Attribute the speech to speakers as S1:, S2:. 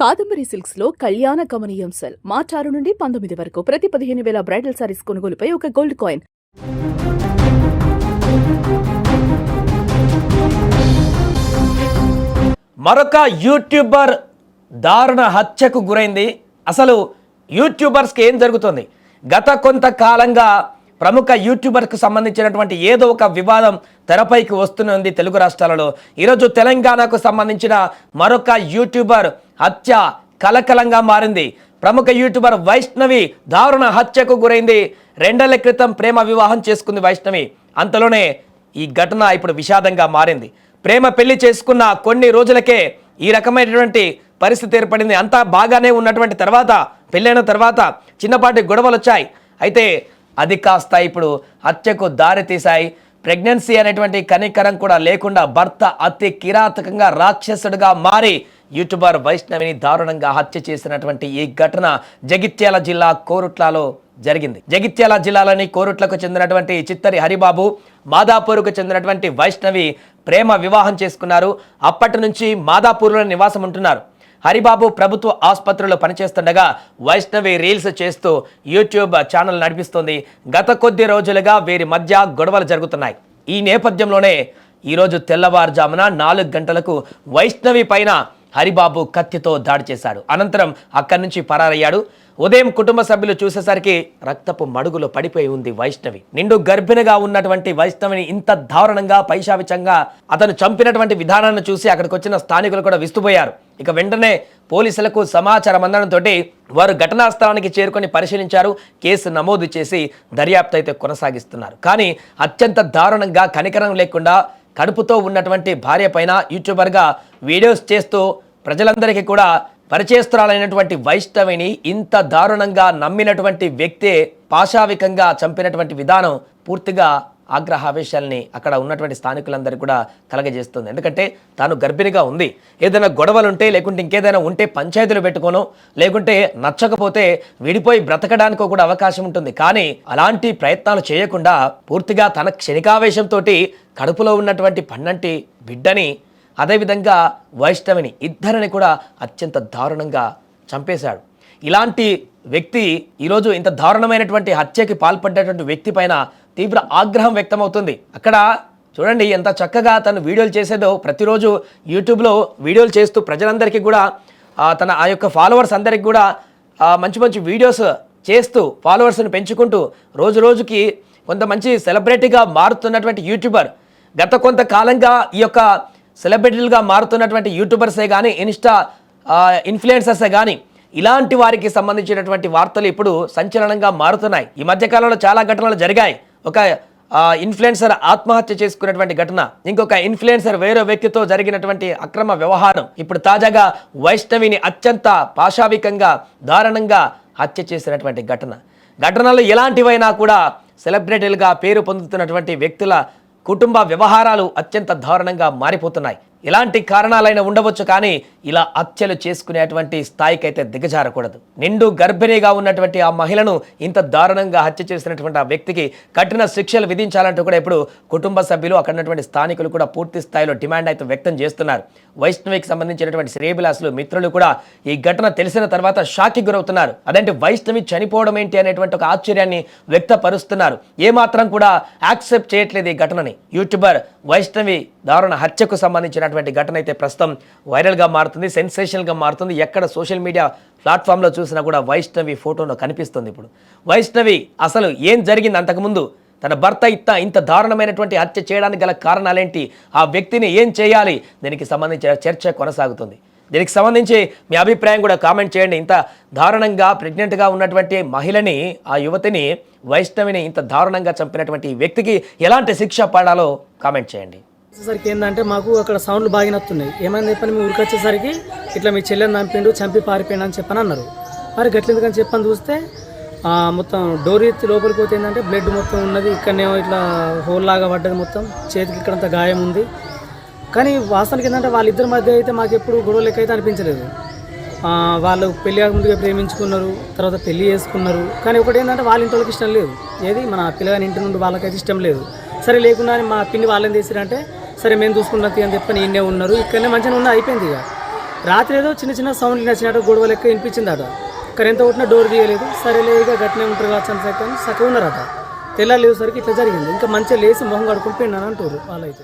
S1: Kadambari silks లో కళ్యాణ గమనీయం cell మార్చి 6 నుండి 19 వరకు ప్రతి 15,000 బ్రైడల్ సారీస్ కొనుగోలుపై ఒక గోల్డ్ కాయిన్.
S2: మరొక యూట్యూబర్ దారుణ హత్యకు గురైంది. అసలు యూట్యూబర్స్కి ఏం జరుగుతుంది? గత కొంతకాలంగా ప్రముఖ యూట్యూబర్కు సంబంధించినటువంటి ఏదో ఒక వివాదం తెరపైకి వస్తున్నది తెలుగు రాష్ట్రాలలో. ఈరోజు తెలంగాణకు సంబంధించిన మరొక యూట్యూబర్ హత్య కలకలంగా మారింది. ప్రముఖ యూట్యూబర్ వైష్ణవి దారుణ హత్యకు గురైంది. 2 ఏళ్ల క్రితం ప్రేమ వివాహం చేసుకుంది వైష్ణవి. అంతలోనే ఈ ఘటన ఇప్పుడు విషాదంగా మారింది. ప్రేమ పెళ్లి చేసుకున్న కొన్ని రోజులకే ఈ రకమైనటువంటి పరిస్థితి ఏర్పడింది. అంతా బాగానే ఉన్నటువంటి తర్వాత పెళ్ళైన తర్వాత చిన్నపాటి గొడవలు వచ్చాయి. అయితే అది కాస్త ఇప్పుడు హత్యకు దారి తీశాయి. ప్రెగ్నెన్సీ అనేటువంటి కనికరం కూడా లేకుండా భర్త అతి కిరాతకంగా రాక్షసుడిగా మారి యూట్యూబర్ వైష్ణవిని దారుణంగా హత్య చేసినటువంటి ఈ ఘటన జగిత్యాల జిల్లా కోరుట్లలో జరిగింది. జగిత్యాల జిల్లాలోని కోరుట్లకు చెందినటువంటి చిత్తరి హరిబాబు, మాదాపూర్కు చెందినటువంటి వైష్ణవి ప్రేమ వివాహం చేసుకున్నారు. అప్పటి నుంచి మాదాపూర్లో నివాసం ఉంటున్నారు. హరిబాబు ప్రభుత్వ ఆసుపత్రిలో పనిచేస్తుండగా వైష్ణవి రీల్స్ చేస్తూ యూట్యూబ్ ఛానల్ నడిపిస్తుంది. గత కొద్ది రోజులుగా వీరి మధ్య గొడవలు జరుగుతున్నాయి. ఈ నేపథ్యంలోనే ఈరోజు తెల్లవారుజామున 4 గంటలకు వైష్ణవి పైన హరిబాబు కత్తితో దాడి చేశాడు. అనంతరం అక్కడి నుంచి పరారయ్యాడు. ఉదయం కుటుంబ సభ్యులు చూసేసరికి రక్తపు మడుగులో పడిపోయి ఉంది వైష్ణవి. నిండు గర్భిణిగా ఉన్నటువంటి వైష్ణవిని ఇంత దారుణంగా పైశావిచంగా అతను చంపినటువంటి విధానాన్ని చూసి అక్కడికి వచ్చిన స్థానికులు కూడా విస్తుపోయారు. ఇక వెంటనే పోలీసులకు సమాచారం అందడంతో వారు ఘటనా స్థలానికి చేరుకొని పరిశీలించారు. కేసు నమోదు చేసి దర్యాప్తు అయితే కొనసాగిస్తున్నారు. కానీ అత్యంత దారుణంగా కనికరం లేకుండా కడుపుతో ఉన్నటువంటి భార్య పైన యూట్యూబర్గా వీడియోస్ చేస్తూ ప్రజలందరికీ కూడా పరిచయస్తురాలైనటువంటి వైష్ణవిని ఇంత దారుణంగా నమ్మినటువంటి వ్యక్తే పాశావికంగా చంపినటువంటి విధానం పూర్తిగా ఆగ్రహావేశాలని అక్కడ ఉన్నటువంటి స్థానికులందరూ కూడా కలగజేస్తుంది. ఎందుకంటే తాను గర్భిణిగా ఉంది, ఏదైనా గొడవలుంటే లేకుంటే ఇంకేదైనా ఉంటే పంచాయతీలు పెట్టుకోను, లేకుంటే నచ్చకపోతే విడిపోయి బ్రతకడానికో కూడా అవకాశం ఉంటుంది. కానీ అలాంటి ప్రయత్నాలు చేయకుండా పూర్తిగా తన క్షణికావేశంతో కడుపులో ఉన్నటువంటి పన్నంటి బిడ్డని అదేవిధంగా వైష్ణవిని ఇద్దరిని కూడా అత్యంత దారుణంగా చంపేశాడు. ఇలాంటి వ్యక్తి ఈరోజు ఇంత దారుణమైనటువంటి హత్యకి పాల్పడ్డటువంటి వ్యక్తి పైన తీవ్ర ఆగ్రహం వ్యక్తమవుతుంది. అక్కడ చూడండి ఎంత చక్కగా తను వీడియోలు చేసేదో. ప్రతిరోజు యూట్యూబ్లో వీడియోలు చేస్తూ ప్రజలందరికీ కూడా తన ఆ యొక్క ఫాలోవర్స్ అందరికి కూడా మంచి మంచి వీడియోస్ చేస్తూ ఫాలోవర్స్ని పెంచుకుంటూ రోజు రోజుకి కొంత మంచి సెలబ్రిటీగా మారుతున్నటువంటి యూట్యూబర్. గత కొంతకాలంగా ఈ యొక్క సెలబ్రిటీలుగా మారుతున్నటువంటి యూట్యూబర్సే కానీ ఇన్స్టా ఇన్ఫ్లుయెన్సర్సే కానీ ఇలాంటి వారికి సంబంధించినటువంటి వార్తలు ఇప్పుడు సంచలనంగా మారుతున్నాయి. ఈ మధ్యకాలంలో చాలా ఘటనలు జరిగాయి. ఒక ఇన్ఫ్లుయెన్సర్ ఆత్మహత్య చేసుకున్నటువంటి ఘటన, ఇంకొక ఇన్ఫ్లుయెన్సర్ వేరే వ్యక్తితో జరిగినటువంటి అక్రమ వ్యవహారం, ఇప్పుడు తాజాగా వైష్ణవిని అత్యంత పాశావికంగా దారుణంగా హత్య చేసినటువంటి ఘటనలు ఎలాంటివైనా కూడా సెలబ్రిటీలుగా పేరు పొందుతున్నటువంటి వ్యక్తుల కుటుంబ వ్యవహారాలు అత్యంత దారుణంగా మారిపోతున్నాయి. ఎలాంటి కారణాలైనా ఉండవచ్చు, కానీ ఇలా హత్యలు చేసుకునేటువంటి స్థాయికి అయితే దిగజారకూడదు. నిండు గర్భిణిగా ఉన్నటువంటి ఆ మహిళను ఇంత దారుణంగా హత్య చేసినటువంటి ఆ వ్యక్తికి కఠిన శిక్షలు విధించాలంటూ కూడా ఇప్పుడు కుటుంబ సభ్యులు అక్కడ ఉన్నటువంటి స్థానికులు కూడా పూర్తి స్థాయిలో డిమాండ్ అయితే వ్యక్తం చేస్తున్నారు. వైష్ణవికి సంబంధించినటువంటి శ్రేయభిలాసులు మిత్రులు కూడా ఈ ఘటన తెలిసిన తర్వాత షాక్కి గురవుతున్నారు. అదేంటి వైష్ణవి చనిపోవడం ఏంటి అనేటువంటి ఒక ఆశ్చర్యాన్ని వ్యక్తపరుస్తున్నారు. ఏమాత్రం కూడా యాక్సెప్ట్ చేయట్లేదు ఈ ఘటనని. యూట్యూబర్ వైష్ణవి దారుణ హత్యకు సంబంధించినటువంటి ఘటన అయితే ప్రస్తుతం వైరల్గా మారుతుంది, సెన్సేషనల్గా మారుతుంది. ఎక్కడ సోషల్ మీడియా ప్లాట్ఫామ్లో చూసినా కూడా వైష్ణవి ఫోటోలో కనిపిస్తుంది. ఇప్పుడు వైష్ణవి అసలు ఏం జరిగింది, అంతకుముందు తన భర్త ఇంత దారుణమైనటువంటి హత్య చేయడానికి గల కారణాలేంటి, ఆ వ్యక్తిని ఏం చేయాలి, దీనికి సంబంధించిన చర్చ కొనసాగుతుంది. దీనికి సంబంధించి మీ అభిప్రాయం కూడా కామెంట్ చేయండి. ఇంత దారుణంగా ప్రెగ్నెంట్గా ఉన్నటువంటి మహిళని, ఆ యువతిని, వైష్ణవిని ఇంత దారుణంగా చంపినటువంటి వ్యక్తికి ఎలాంటి శిక్ష పడాలో కామెంట్ చేయండి.
S3: వచ్చేసరికి ఏంటంటే మాకు అక్కడ సౌండ్లు బాగా నత్తున్నాయి. ఏమైంది చెప్పని మీ ఊరికి వచ్చేసరికి ఇట్లా మీ చెల్లెని చంపి పారిపోయినా అని చెప్పని అన్నారు. మరి గట్లెందుకని చెప్పని చూస్తే మొత్తం డోర్ ఎత్తి లోపలికి పోతే ఏంటంటే బ్లడ్ మొత్తం ఉన్నది. ఇక్కడనేమో ఇట్లా హోల్ లాగా పడ్డది, మొత్తం చేతికి ఇక్కడంత గాయం ఉంది. కానీ వాస్తవానికి ఏంటంటే వాళ్ళిద్దరి మధ్య అయితే మాకు ఎప్పుడు గొడవ లెక్క అయితే అనిపించలేదు. వాళ్ళు పెళ్లి కాకముందుగా ప్రేమించుకున్నారు, తర్వాత పెళ్లి చేసుకున్నారు. కానీ ఒకటి ఏంటంటే వాళ్ళ ఇంటి వాళ్ళకి ఇష్టం లేదు, ఏది మన పిల్లగాని ఇంటి నుండి వాళ్ళకైతే ఇష్టం లేదు. సరే లేకుండా మా పిన్ని వాళ్ళని చేసిరంటే సరే మేము చూసుకున్నది అని చెప్పని ఈయనే ఉన్నారు, ఇక్కడనే మంచిగా ఉన్న అయిపోయింది. ఇక రాత్రి ఏదో చిన్న చిన్న సౌండ్లు నచ్చినట్టు గొడవ లెక్క వినిపించిందట. ఇక్కడ ఎంత కొట్టినా డోర్ తీయలేదు. సరేలే ఇక గట్టినే ఉంటారు కావచ్చు అని చెప్పని చక్కగా ఉన్నారట. తెల్లారు లేసేసరికి ఇట్లా జరిగింది. ఇంకా మంచిగా లేచి మొహం కడుక్కొని పోయినాను అంటారు వాళ్ళైతే.